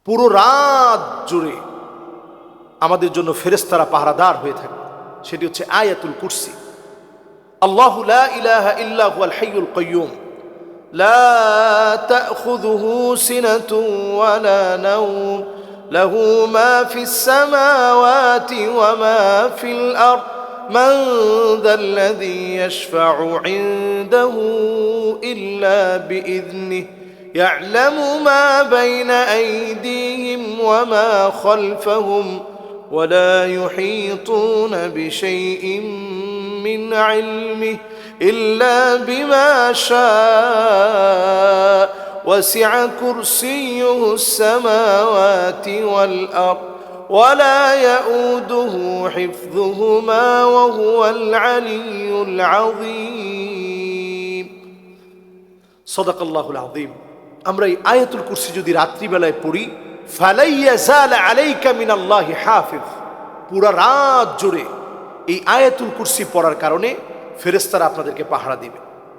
পুরো রাত জুড়ে আমাদের জন্য ফেরেশতারা পাহারাদার হয়ে থাকে। সেটি হচ্ছে আয়াতুল কুরসি। আল্লাহু লা ইলাহা ইল্লা হুয়াল হাইয়ুল কাইয়্যুম লা তাখুযুহু সিনাতুন ওয়ালা নাওম লাহু মা ফিস সামাওয়াতি ওয়া মা ফিল আরদ মান যাল্লাযী ইয়াশফা'ু ইনদাহু ইল্লা বিইذনিহি يعلم ما بين أيديهم وما خلفهم ولا يحيطون بشيء من علمه إلا بما شاء وسع كرسيه السماوات والأرض ولا يؤوده حفظهما وهو العلي العظيم صدق الله العظيم। আমরা এই আয়াতুল কুরসি যদি রাত্রিবেলায় পড়ি, ফালাইয়াজাল আলাইকা মিনাল্লাহি হাফিজ, পুরা রাত জুড়ে এই আয়াতুল কুরসি পড়ার কারণে ফেরেশতারা আপনাদেরকে পাহারা দিবে।